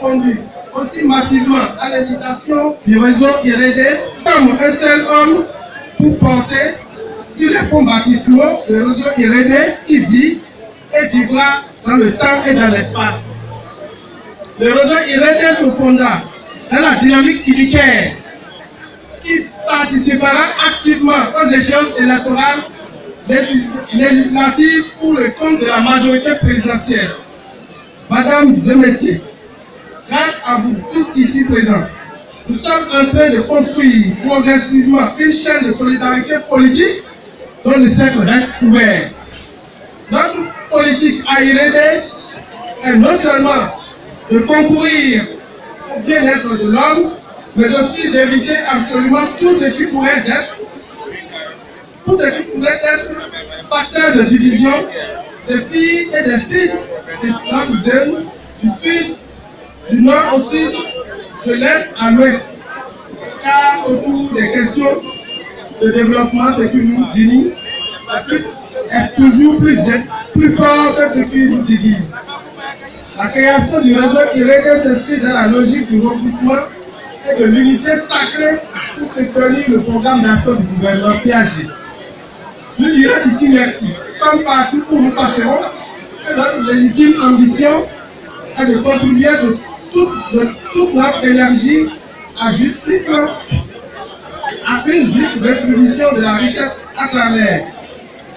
répondu aussi massivement à l'invitation du réseau IRD comme un seul homme pour porter sur les fonds baptismaux le réseau IRD qui vit et vivra dans le temps et dans l'espace. Le réseau IRD se fondera dans la dynamique unitaire qui participera activement aux échéances électorales législatives pour le compte de la majorité présidentielle. Mesdames et messieurs, grâce à vous tous ici présents, nous sommes en train de construire progressivement une chaîne de solidarité politique dont le cercle reste ouvert. Notre politique à IRD est non seulement de concourir au bien-être de l'homme, mais aussi d'éviter absolument tout ce qui pourrait être facteur de division des filles et des fils des jeunes du sud, du nord au sud, de l'est à l'ouest. Car autour des questions de développement, ce qui nous unit est toujours plus fort que ce qui nous divise. La création du réseau IRD s'inscrit dans la logique du regroupement et de l'unité sacrée pour soutenir le programme d'action du gouvernement PAG. Nous dirons ici merci, comme partout où nous passerons, que notre légitime ambition est de contribuer de toute notre énergie à juste titre à une juste rétribution de la richesse à travers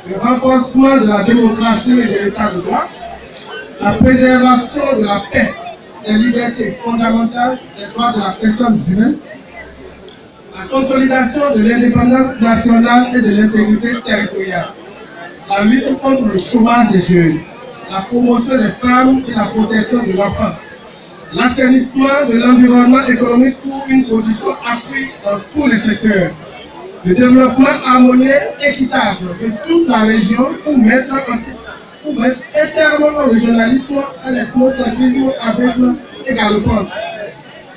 le renforcement de la démocratie et de l'état de droit, la préservation de la paix, des libertés fondamentales, des droits de la personne humaine, la consolidation de l'indépendance nationale et de l'intégrité territoriale, la lutte contre le chômage des jeunes, la promotion des femmes et la protection de l'enfant, l'assainissement de l'environnement économique pour une production accrue dans tous les secteurs, le développement harmonieux et équitable de toute la région pour mettre un terme au régionalisme et l'ethnocentrisme aveugle et galopante,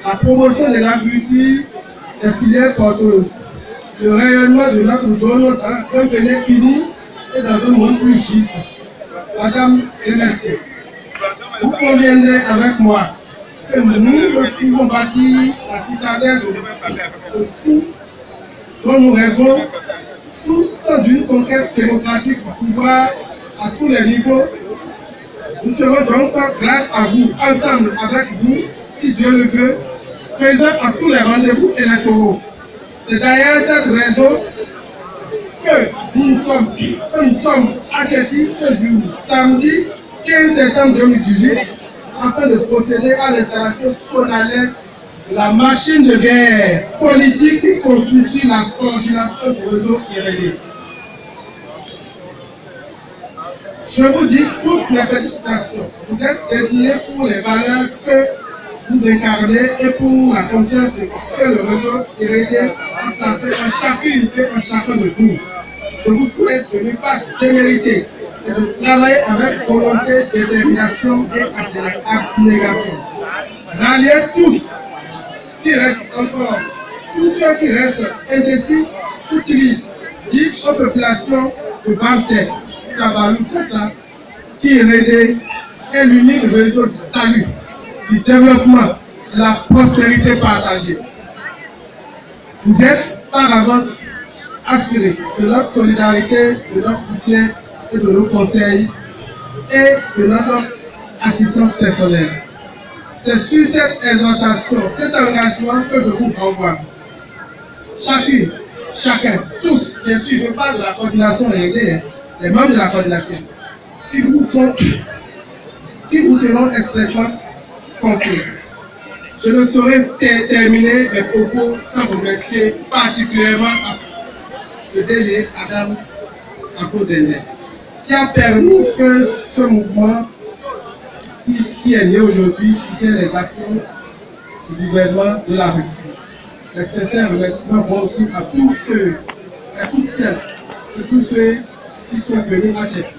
la promotion de l'agriculture des filières porteuses, le rayonnement de notre zone dans un Bénin uni et dans un monde plus juste. Madame et messieurs, vous conviendrez avec moi que nous pouvons bâtir la citadelle de tout dont nous rêvons, tous sans une conquête démocratique du pouvoir à tous les niveaux. Nous serons donc, grâce à vous, ensemble avec vous, si Dieu le veut, présents à tous les rendez-vous électoraux. C'est d'ailleurs cette raison que nous sommes adjectifs ce jour, samedi 15 septembre 2018, afin de procéder à l'installation solennelle de la machine de guerre politique qui constitue la coordination du réseau IRD. Je vous dis toutes mes félicitations. Vous êtes désignés pour les valeurs que vous incarnez et pour la confiance que le réseau IRD a placée en chacune et en chacun de vous. Je vous souhaite de ne pas démériter et de travailler avec volonté, détermination et abnégation. Ralliez tous qui restent encore, tous ceux qui restent indécis ou timides, dites aux populations de Banté, Sabalou, Kassa, qui IRD est l'unique réseau du salut, du développement, de la prospérité partagée. Vous êtes par avance assurés de notre solidarité, de notre soutien et de nos conseils et de notre assistance personnelle. C'est sur cette exhortation, cet engagement que je vous renvoie. Chacune, chacun, tous, bien sûr, je parle de la coordination IRD, les membres de la coordination, qui vous seront expressément compris. Je ne saurais terminer mes propos sans remercier particulièrement le DG Adam Akodene, qui a permis que ce mouvement qui est né aujourd'hui soutienne les actions du gouvernement de la République. Les sincères remerciements vont aussi à tous ceux et toutes celles et tous ceux qui sont venus à tête.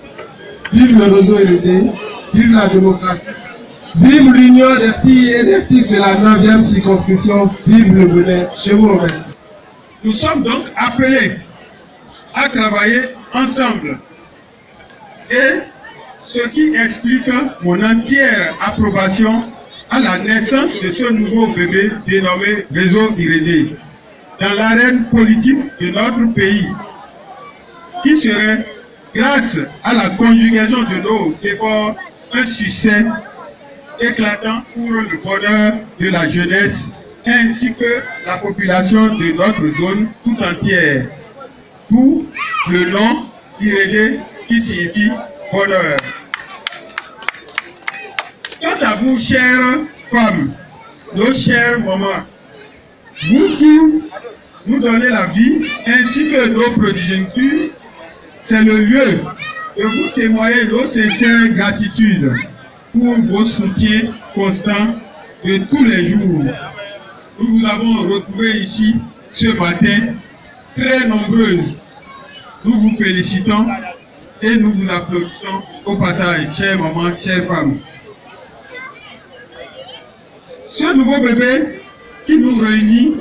Vive le réseau IRD, vive la démocratie, vive l'union des filles et des fils de la 9e circonscription, vive le bonheur. Je vous remercie. Nous sommes donc appelés à travailler ensemble. Et ce qui explique mon entière approbation à à la naissance de ce nouveau bébé dénommé Réseau Irénée dans l'arène politique de notre pays, qui serait, grâce à la conjugaison de nos efforts, un succès éclatant pour le bonheur de la jeunesse ainsi que la population de notre zone tout entière. D'où le nom Irénée qui signifie bonheur. Quant à vous, chères femmes, nos chères mamans, vous qui nous donnez la vie ainsi que nos progénitures, c'est le lieu de vous témoigner nos sincères gratitudes pour vos soutiens constants de tous les jours. Nous vous avons retrouvés ici ce matin, très nombreuses. Nous vous félicitons et nous vous applaudissons au passage, chères mamans, chères femmes. Ce nouveau bébé qui nous réunit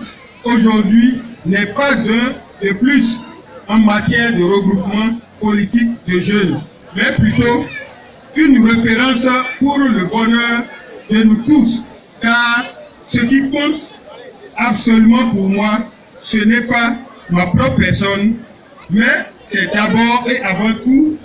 aujourd'hui n'est pas un de plus en matière de regroupement politique de jeunes, mais plutôt une référence pour le bonheur de nous tous, car ce qui compte absolument pour moi, ce n'est pas ma propre personne, mais c'est d'abord et avant tout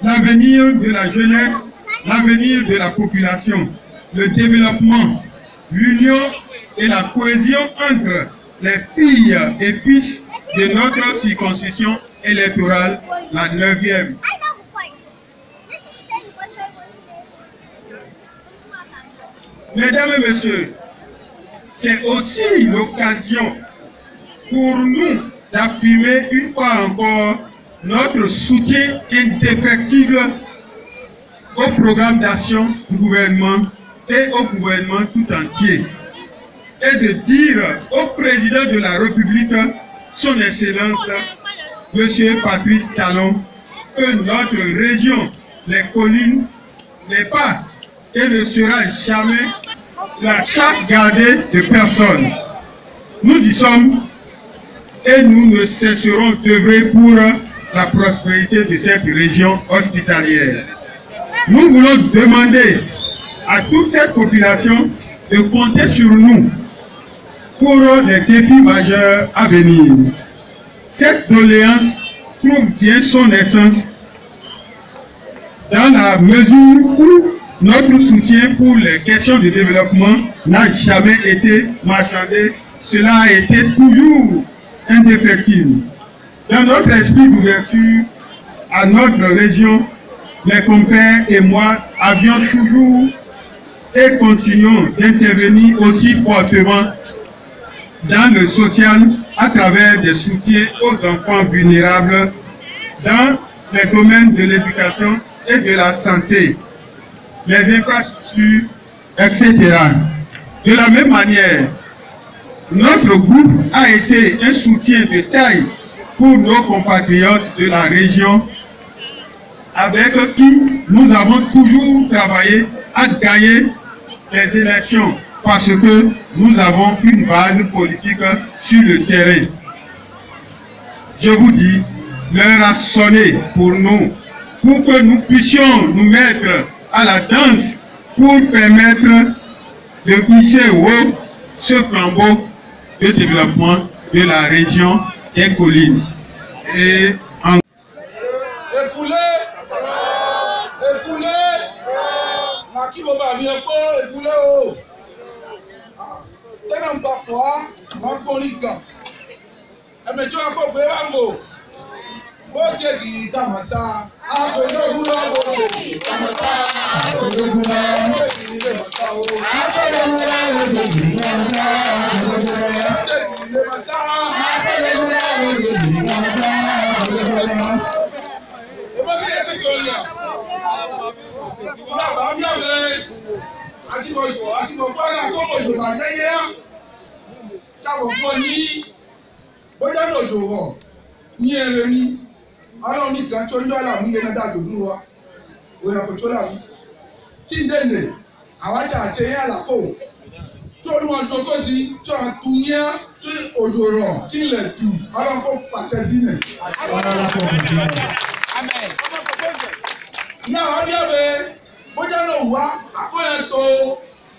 l'avenir de la jeunesse, l'avenir de la population, le développement, l'union et la cohésion entre les filles et fils de notre circonscription électorale, la 9e. Mesdames et messieurs, c'est aussi l'occasion pour nous d'appuyer une fois encore notre soutien indéfectible au programme d'action du gouvernement et au gouvernement tout entier, et de dire au président de la République, son Excellence, M. Patrice Talon, que notre région, les collines, n'est pas et ne sera jamais la chasse gardée de personne. Nous y sommes et nous ne cesserons d'œuvrer pour la prospérité de cette région hospitalière. Nous voulons demander à toute cette population de compter sur nous pour les défis majeurs à venir. Cette doléance trouve bien son essence dans la mesure où notre soutien pour les questions de développement n'a jamais été marchandé. Cela a été toujours indéfectible. Dans notre esprit d'ouverture à notre région, mes compères et moi avions toujours et continuons d'intervenir aussi fortement dans le social à travers des soutiens aux enfants vulnérables dans les domaines de l'éducation et de la santé, les infrastructures, etc. De la même manière, notre groupe a été un soutien de taille pour nos compatriotes de la région avec qui nous avons toujours travaillé à gagner les élections parce que nous avons une base politique sur le terrain. Je vous dis, l'heure a sonné pour nous, pour que nous puissions nous mettre à la danse pour permettre de hisser haut ce flambeau de développement de la région des collines. Et en...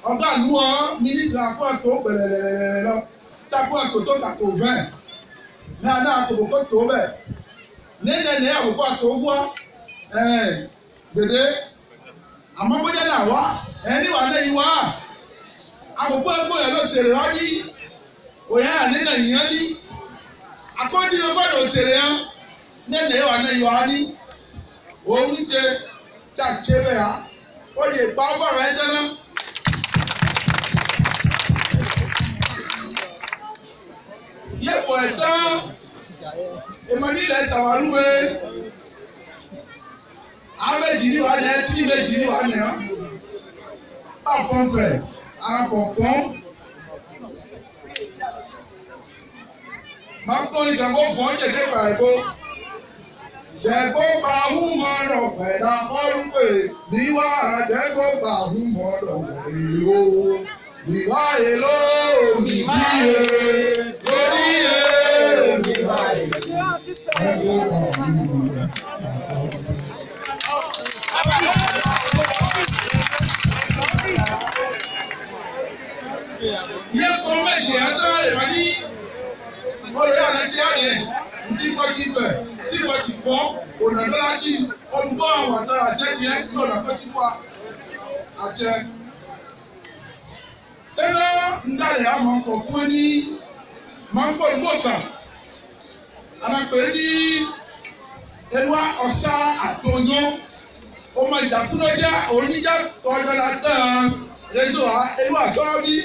ọ̀gá ìlú wọn mínísítà kó àtò gbẹ̀lẹ̀lẹ̀lẹ̀ lọ tí a kó àtò tó kàtó 20 náà náà kò kó tó bẹ̀ ní àkókò àtò fún ọ gbèdé àmọ́ bójá náà wá ẹni wà lẹ́yìn wá àkókò ẹgbẹ́ rẹ̀ ló tèrè wá ní òyà àlẹ́nà ìyẹn ní àkọ́jú ọgbà ló tèrè yẹn nẹ́ẹ̀nẹ́ wà lẹ́yìn wá ní òun jẹ tí a ṣe bẹ́ẹ̀ á ó lè pa ọgbọ̀rọ̀ ẹ̀ dáná. Yẹ́pọ̀ ẹ̀dá èmọ̀nílẹ̀ sàwárúwé àwẹ̀jì ni wà ní ẹtí méjì ni wà ní ọ́ bá fọ́nfẹ̀ ara fọ̀fọ́n máa kó ìjàmbó fọ́n jẹ̀kẹ́ pàrẹ̀kó dẹ̀gbó bá hún mọ́ lọ pẹ̀lá ọlùpẹ̀ níwá dẹ̀gbó bá hún mọ́ lọ pẹ̀lú níwá èlò níbíye lóríye níwá èlò dẹ̀gbó bá hún mọ́ lọ. Yẹ kọ́ méjì ẹ̀dá ìwádìí olóyè àlẹ́tí àyẹ̀ ntí kọ́tí bẹ̀ tí kọ́tí fọ́ ònàdọ́lájì olùgbọ́ àwọn àtàrà àjẹ́bíẹ́ lọ́nà kọ́tí fọ́ àjẹ́. Ẹ̀rọ ndàlẹ̀ àmọ́ kọ̀ fún ní máa ń gbọ́ ìgbọ́gbà àmàpẹ́ ní ẹwà ọ̀sá àtọ̀yọ́ ọmọ ìdàkúrọ́jà oníjà tọ́jọ́ la tán ẹ̀ṣọ́ wa ẹwà sọ́ọ́bí.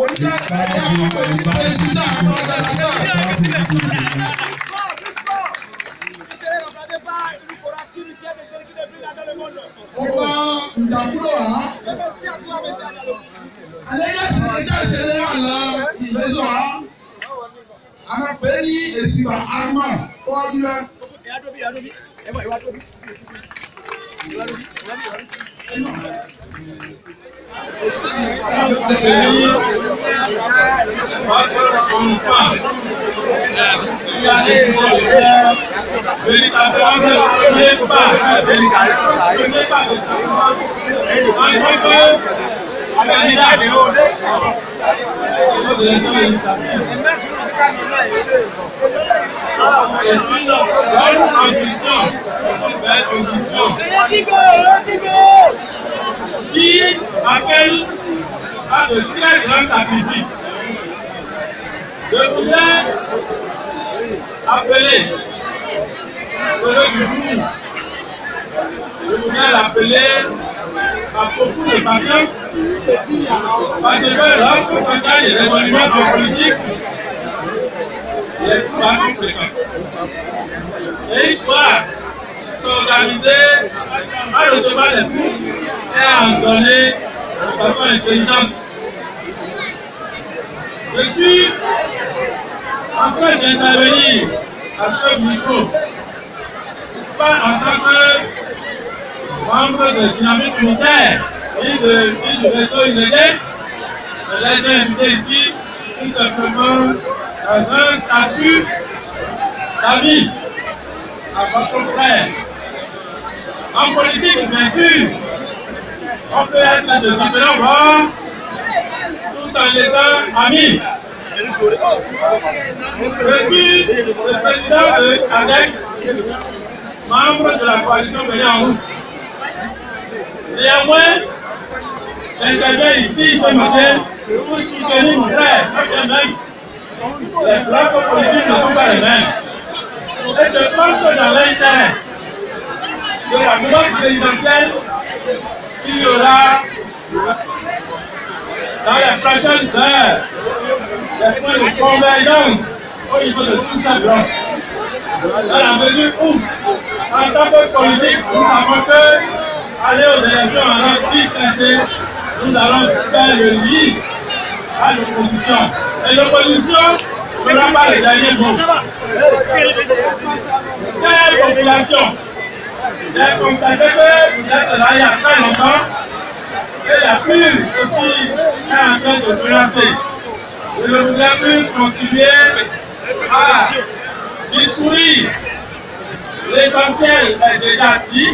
Oníjà ẹ̀yà pẹ̀lú pẹ̀sìdá tọ́jọ́ la tán. Ọba ìdàkúrọ̀ ha. Alẹ́ yẹ sí ẹja ìṣẹ̀lẹ̀ àná ìgbésọ̀ ha. Àmàpẹ́ ní èsì wa àmà ọ̀bí rẹ̀. Qui appelle à de très grands sacrifices. Je voudrais appeler le jour. Je voudrais l'appeler à beaucoup de patience parce que lorsqu'on partage des événements en politique, les fois sont fréquents. Et il doit s'organiser à recevoir les coups et à en donner de façon intelligente. Je suis en train d'intervenir à ce micro, pas en tant que membre de dynamique unitaire et de réseau Inédé, mais j'ai été invité ici tout simplement dans un statut d'amis à votre frère. En politique, bien sûr, on peut être de différents bords tout en étant amis. Je suis le président de ADEC, membre de la coalition Venir en route. Néanmoins, j'interviens ici ce matin pour soutenir mon frère, les blocs politiques ne sont pas les mêmes. Et je pense que dans l'intérêt de la mouvance présidentielle, il y aura dans les prochaines heures des points de convergence au niveau de tout ça bloc. Dans la mesure où, en tant que politique, nous savons que aller aux élections en notre dispersé, nous allons faire le lit à l'opposition. Et l'opposition ne sera pas le dernier mot. Quelle population? J'ai constaté que vous êtes là il y a très longtemps et la pluie aussi est en train de menacer. Je ne voudrais plus continuer à discourir. L'essentiel est déjà dit.